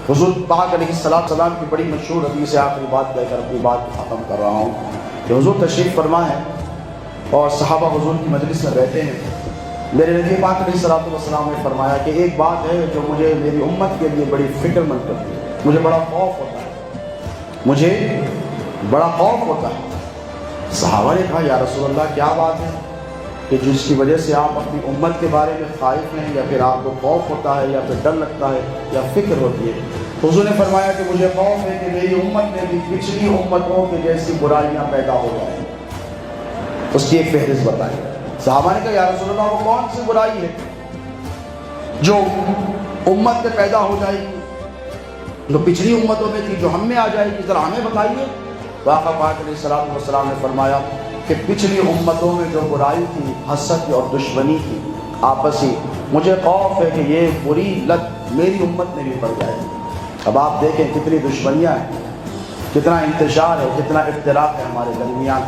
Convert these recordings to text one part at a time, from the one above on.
حضور پاک علیہ السلام کی بڑی مشہور حدیث ہے، آخری بات کہہ کر اپنی بات کو ختم کر رہا ہوں کہ حضور تشریف فرما ہے اور صحابہ حضور کی مجلس میں بیٹھے ہیں۔ میرے نبی پاک علیہ السلام نے فرمایا کہ ایک بات ہے جو مجھے میری امت کے لیے بڑی فکر مند کرتی ہے، مجھے بڑا خوف ہوتا ہے، مجھے بڑا خوف ہوتا ہے۔ صحابہ نے کہا یا رسول اللہ کیا بات ہے کہ جس کی وجہ سے آپ اپنی امت کے بارے میں خائف ہیں، یا پھر آپ کو خوف ہوتا ہے، یا پھر ڈر لگتا ہے، یا فکر ہوتی ہے؟ حضور نے فرمایا کہ مجھے خوف ہے کہ میری امت میں بھی پچھلی امتوں کے جیسی برائیاں پیدا ہو جائیں۔ اس کی ایک فہرست بتائی۔ صحابہ نے کہا یا رسول اللہ وہ کون سی برائی ہے جو امت میں پیدا ہو جائے گی، جو پچھلی امتوں میں تھی، جو ہم میں آ جائے گی، ذرا ہمیں بتائیے۔ آقا پاک علیہ السلام نے فرمایا کہ پچھلی امتوں میں جو برائی تھی، حسد اور دشمنی تھی آپسی، مجھے خوف ہے کہ یہ بری لت میری امت میں بھی پڑ جائے گی۔ اب آپ دیکھیں کتنی دشمنیاں ہیں، کتنا انتشار ہے، کتنا افتراق ہے ہمارے درمیان۔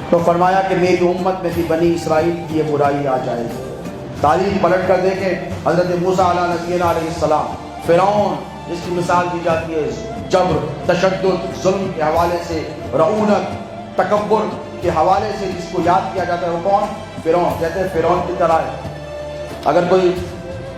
تو فرمایا کہ میری امت میں بھی بنی اسرائیل کی یہ برائی آ جائے گی۔ تاریخ پلٹ کر دیکھیں، حضرت موسیٰ علیہ السلام، فرعون جس کی مثال دی جاتی ہے جبر، تشدد، ظلم کے حوالے سے، رعونت، تکبر کے حوالے سے جس کو یاد کیا جاتا ہے وہ کون؟ فرعون۔ کہتے ہیں فرعون کی طرح ہے۔ اگر کوئی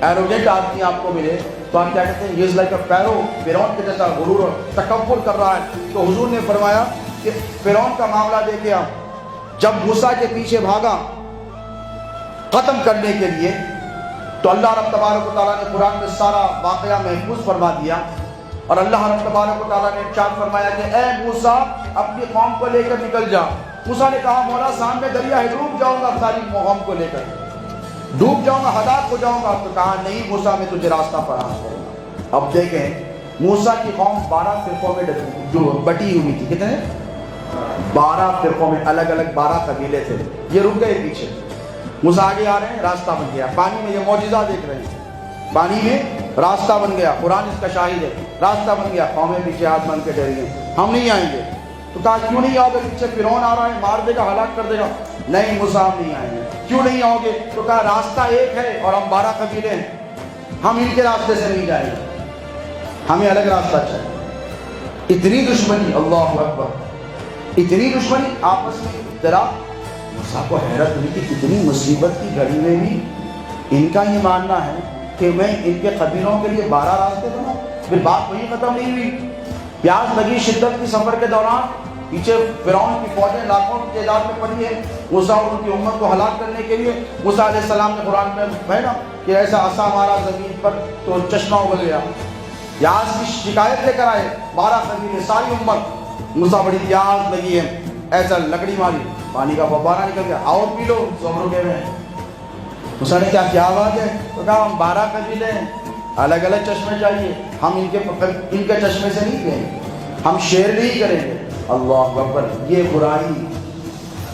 ایروگنٹ آدمی آپ کو ملے تو آپ کیا کہتے ہیں؟ ہی از لائک اے فیرو، فرعون کے جیسا غرور اور تکبر کر رہا ہے۔ تو حضور نے فرمایا کہ فرعون کا معاملہ دیکھے آپ، جب موسیٰ کے پیچھے بھاگا ختم کرنے کے لیے تو اللہ رب تبارک و تعالیٰ نے قرآن میں سارا واقعہ محفوظ فرما دیا، اور اللہ رب تبارک و تعالیٰ نے ارشاد فرمایا کہ اے موسیٰ اپنی قوم کو لے کر نکل جا۔ موسیٰ نے کہا مولا سامنے دریا ہے، ڈوب جاؤں گا، ساری قوم کو لے کر ڈوب جاؤں گا، ہلاک ہو جاؤں گا۔ تو کہا نہیں موسیٰ میں تجھے راستہ فراہم کروں گا۔ اب دیکھیں موسیٰ کی قوم 12 فرقوں میں جو بٹی ہوئی تھی، کتنے؟ 12 فرقوں میں، الگ الگ 12 قبیلے تھے۔ یہ رک گئے پیچھے، موسیٰ آگے آ رہے ہیں، راستہ بن گیا۔ پانی میں یہ معجزہ دیکھ رہے ہیں، پانی میں راستہ بن گیا، قرآن اس کا شاہد ہے، راستہ بن گیا۔ قومیں پیچھے ہاتھ بن کے ڈر گئی، ہم نہیں آئیں گے۔ تو کہا کیوں نہیں آؤ گے؟ پیچھے فرعون آ رہا ہے، مار دے گا، ہلاک کر دے گا۔ نہیں موسیٰ ہم نہیں آئیں گے۔ کیوں نہیں آؤ گے؟ تو کہا راستہ ایک ہے اور ہم 12 قبیلے ہیں، ہم ان کے راستے سے نہیں جائیں گے، ہمیں الگ راستہ چاہیے۔ اتنی دشمنی، اللہ اکبر، اتنی دشمنی، آپس میں اختلاف۔ موسیٰ کو حیرت ہوئی کہ اتنی مصیبت کی گھڑی میں بھی ان کا یہ ماننا ہے کہ میں ان کے قبیلوں کے لیے 12 راستے بناؤں۔ پھر بات وہی ختم نہیں ہوئی، پیاس لگی شدت کی سفر کے دوران، پیچھے فرعون کی فوجیں لاکھوں کی تعداد میں پڑی ہے موسیٰ اور ان کی امت کو ہلاک کرنے کے لیے۔ موسیٰ علیہ السلام نے قرآن میں پڑھا کہ ایسا عصا مارا زمین پر تو چشمہ ابل گیا۔ پیاس کی شکایت لے کر آئے 12 قبیلے، ساری امت۔ موسیٰ بڑی پیاس لگی ہے، ایسا لکڑی ماری، پانی کا فوارہ نکل گیا، اور پی لو، سب رکے ہوئے ہیں۔ موسیٰ نے کیا بات ہے؟ تو کہا ہم 12 قبیلے ہیں، الگ الگ چشمے چاہیے، ہم ان کے چشمے سے نہیں پئیں گے، ہم شیئر نہیں کریں گے۔ اللہ اکبر، یہ برائی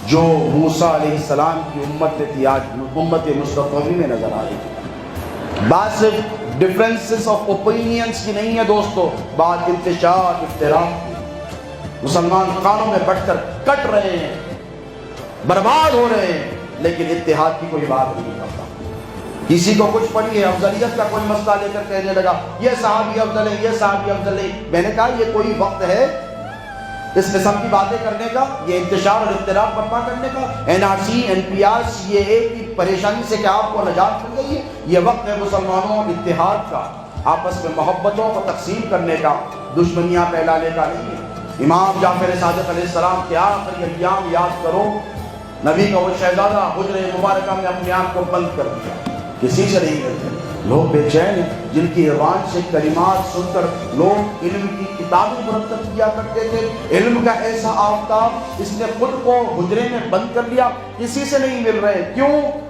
جو موسیٰ علیہ السلام کی امت میں تھی آج امت مصطفی میں نظر آ رہی ہے۔ بات صرف ڈفرینسز آف اوپینینز کی نہیں ہے دوستو، بات انتشار، افتراق کی۔ مسلمان خانوں میں بٹ کر کٹ رہے ہیں، برباد ہو رہے ہیں، لیکن اتحاد کی کوئی بات نہیں کرتا۔ کسی کو کچھ پڑھی ہے، افضلیت کا کوئی مسئلہ لے کر کہنے لگا یہ صحابی افضل ہے، یہ صحابی افضل ہے۔ میں نے کہا یہ کوئی وقت ہے اس قسم کی باتیں کرنے کا، یہ انتشار اور اختلاف برپا کرنے کا؟ NRC NPR CAA کی پریشانی سے کیا آپ کو نجات مل گئی ہے؟ یہ وقت ہے مسلمانوں اتحاد کا، آپس میں محبتوں کو تقسیم کرنے کا، دشمنیاں پھیلانے کا نہیں ہے۔ امام جعفر صادق علیہ السلام کے آخری ایام یاد کرو، نبی کا وہ شہزادہ حجرہ مبارکہ میں اپنے آپ کو بند کر دیا، کسی سے نہیں کرتے۔ لوگ بے چین ہیں، جن کی زبان سے کلمات سن کر لوگ علم کی کتابیں مرتب کیا کرتے تھے۔ علم کا ایسا آفتاب اس نے خود کو حجرے میں بند کر لیا، کسی سے نہیں مل رہے۔ کیوں؟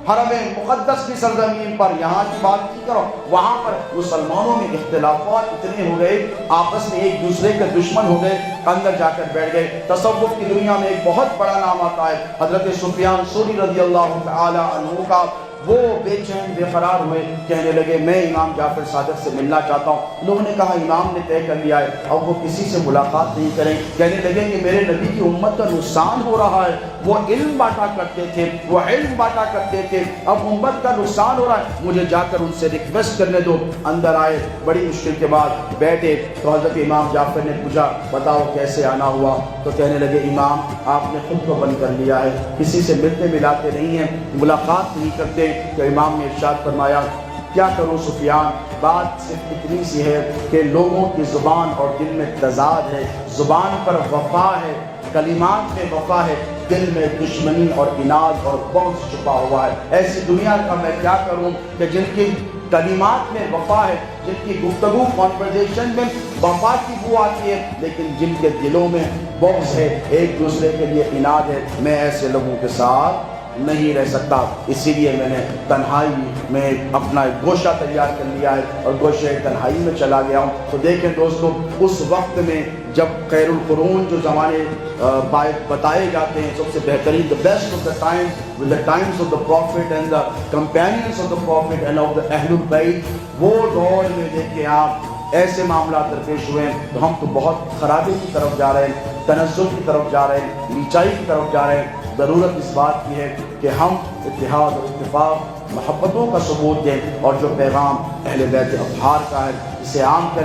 حرم مقدس کی سرزمین پر، یہاں کی بات کی کرو، وہاں پر مسلمانوں میں اختلافات اتنے ہو گئے، آپس میں ایک دوسرے کے دشمن ہو گئے، اندر جا کر بیٹھ گئے۔ تصوف کی دنیا میں ایک بہت بڑا نام آتا ہے حضرت سفیان ثوری رضی اللہ تعالی عنہ کا، وہ بے چین بے قرار ہوئے، کہنے لگے میں امام جعفر صادق سے ملنا چاہتا ہوں۔ لوگوں نے کہا امام نے طے کر لیا ہے، اب وہ کسی سے ملاقات نہیں کریں۔ کہنے لگے کہ میرے نبی کی امت کا نقصان ہو رہا ہے، وہ علم بانٹا کرتے تھے، وہ علم بانٹا کرتے تھے، اب امت کا نقصان ہو رہا ہے، مجھے جا کر ان سے ریکویسٹ کرنے دو۔ اندر آئے، بڑی مشکل کے بعد بیٹھے تو حضرت امام جعفر نے پوچھا بتاؤ کیسے آنا ہوا؟ تو کہنے لگے امام آپ نے خود کو بند کر لیا ہے، کسی سے ملتے ملاتے نہیں ہیں، ملاقات نہیں کرتے۔ تو امام نے ارشاد فرمایا کیا کروں سفیان، بات صرف اتنی سی ہے کہ لوگوں کی زبان اور دل میں تضاد ہے، زبان پر وفا ہے، کلمات میں وفا ہے، دل میں دشمنی اور اناد اور بغض چھپا ہوا ہے۔ ایسی دنیا کا میں کیا کروں کہ جن کی کلمات میں وفا ہے، جن کی گفتگو کانورزیشن میں وفا کی بو آتی ہے، لیکن جن کے دلوں میں بغض ہے، ایک دوسرے کے لیے اناد ہے، میں ایسے لوگوں کے ساتھ نہیں رہ سکتا۔ اسی لیے میں نے تنہائی میں اپنا ایک گوشہ تیار کر لیا ہے اور گوشہ تنہائی میں چلا گیا ہوں۔ تو دیکھیں دوستو، اس وقت میں جب خیر القرون جو زمانے بتائے جاتے ہیں، سب سے بہترین the best of the time with the times of the prophet and the companions of the prophet and of the اہل البیت، وہ دور میں دیکھیں آپ ایسے معاملات درپیش ہوئے ہیں تو ہم تو بہت خرابی کی طرف جا رہے ہیں، تنزل کی طرف جا رہے ہیں، نیچائی کی طرف جا رہے ہیں۔ ضرورت اس بات کی ہے کہ ہم اتحاد اور اتفاق محبتوں کا ثبوت دیں اور جو پیغام اہل بیت اطہار کا ہے اسے عام کریں۔